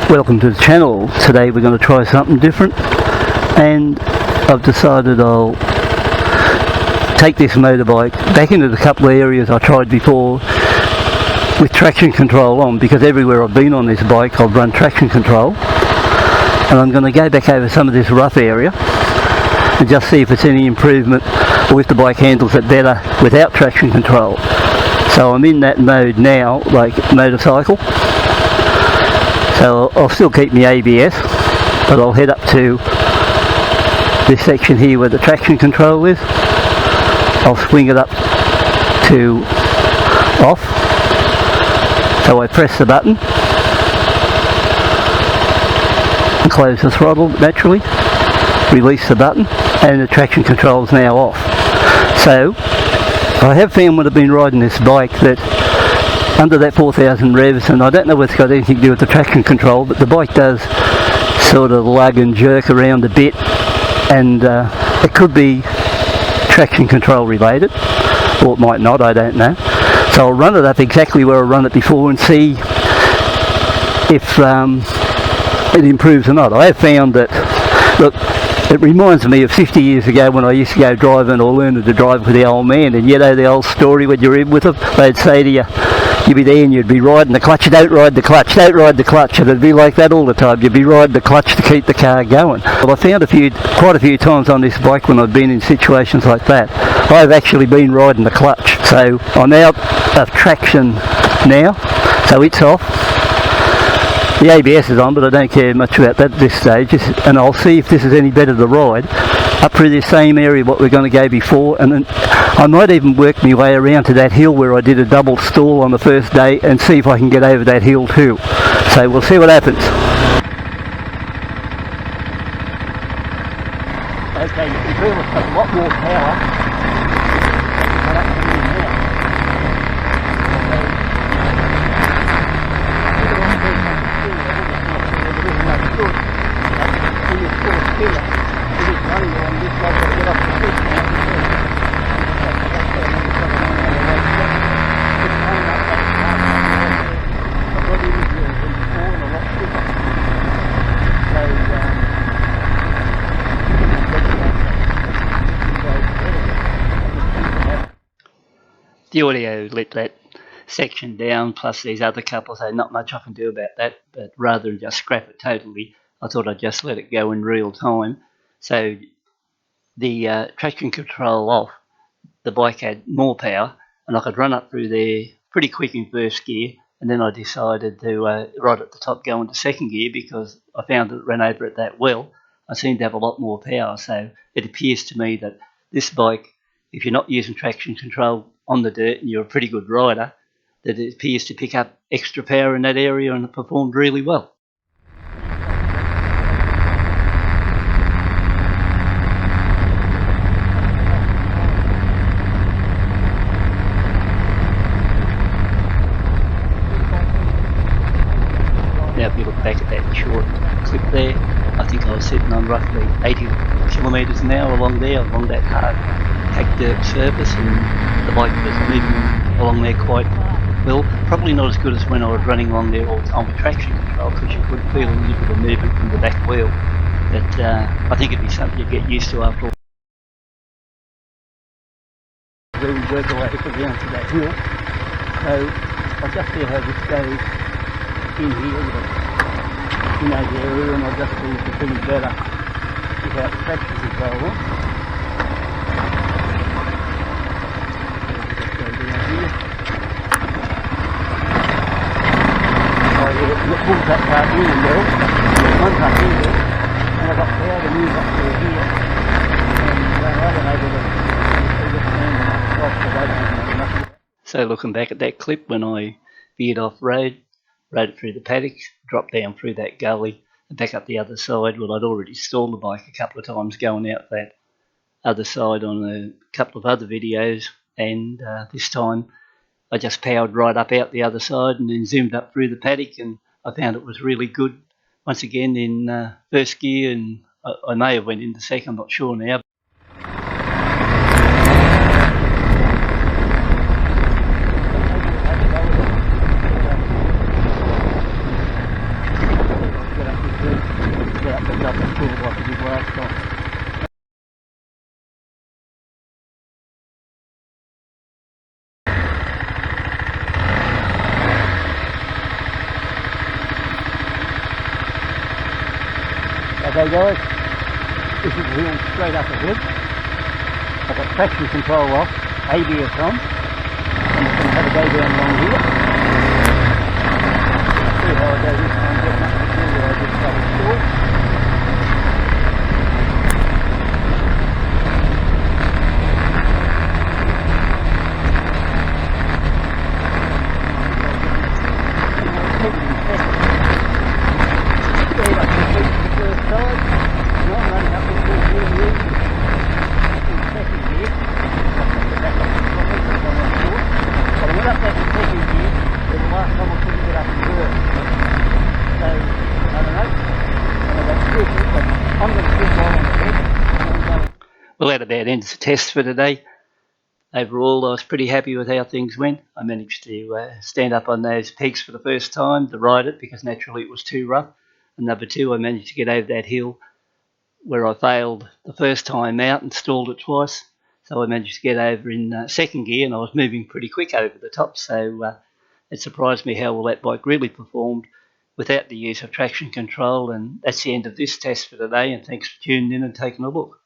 Welcome to the channel. Today we're going to try something different, and I've decided I'll take this motorbike back into the couple of areas I tried before with traction control on, because everywhere I've been on this bike I've run traction control, and I'm going to go back over some of this rough area and just see if it's any improvement or if the bike handles it better without traction control. So I'm in that mode now, like motorcycle. So I'll still keep my ABS, but I'll head up to this section here where the traction control is. I'll swing it up to off. So I press the button and close the throttle naturally, release the button, and the traction control is now off. So I have found when I've been riding this bike that under that 4,000 revs, and I don't know whether it's got anything to do with the traction control, but the bike does sort of lug and jerk around a bit, and it could be traction control related, or it might not, I don't know. So I'll run it up exactly where I run it before and see if it improves or not. I have found that, look, it reminds me of 50 years ago when I used to go driving or learning to drive with the old man, and you know the old story when you're in with them, they'd say to you, you'd be there and you'd be riding the clutch, don't ride the clutch, don't ride the clutch, and it'd be like that all the time. You'd be riding the clutch to keep the car going. Well, I found quite a few times on this bike when I've been in situations like that, I've actually been riding the clutch. So I'm out of traction now, so it's off. The ABS is on, but I don't care much about that at this stage, and I'll see if this is any better to ride up through the same area what we're going to go before, and then I might even work my way around to that hill where I did a double stall on the first day and see if I can get over that hill too. So we'll see what happens. Okay, you can feel it's got a lot more power. The audio let that section down, plus these other couples, so not much I can do about that, but rather than just scrap it totally, I thought I'd just let it go in real time. So the traction control off, the bike had more power, and I could run up through there pretty quick in first gear, and then I decided to, right at the top, go into second gear because I found that it ran over it that well. I seemed to have a lot more power, so it appears to me that this bike, if you're not using traction control on the dirt and you're a pretty good rider, that it appears to pick up extra power in that area, and it performed really well. Now if you look back at that short clip there, I think I was sitting on roughly 80 kilometres an hour along there, along that hard packed dirt surface, and the bike was moving along there quite well. Probably not as good as when I was running along there all the time with traction control, because you could feel a little bit of movement from the back wheel. But I think it'd be something you get used to after all. Really work our way down to that hill. So I'll just see how this goes in here, in that area, and I'll just see if it's any better without traction control on. Pulled that part in there, one part in there, and I got power to move up through here, and I don't know. So looking back at that clip, when I veered off road, rode it through the paddock, dropped down through that gully and back up the other side. Well, I'd already stalled the bike a couple of times going out that other side on a couple of other videos, and this time I just powered right up out the other side and then zoomed up through the paddock, and I found it was really good once again in first gear, and I may have went into second, I'm not sure now. Okay guys, this is the hill straight up ahead. I've got traction control off, ABS on, and I'm going to have a go down along here. See how I go this time, getting up the hill that I just cut it short. Well, that about ends the test for today. Overall, I was pretty happy with how things went. I managed to stand up on those peaks for the first time to ride it because naturally it was too rough. And number two, I managed to get over that hill where I failed the first time out and stalled it twice. So I managed to get over in second gear and I was moving pretty quick over the top. So it surprised me how well that bike really performed without the use of traction control. And that's the end of this test for today. And thanks for tuning in and taking a look.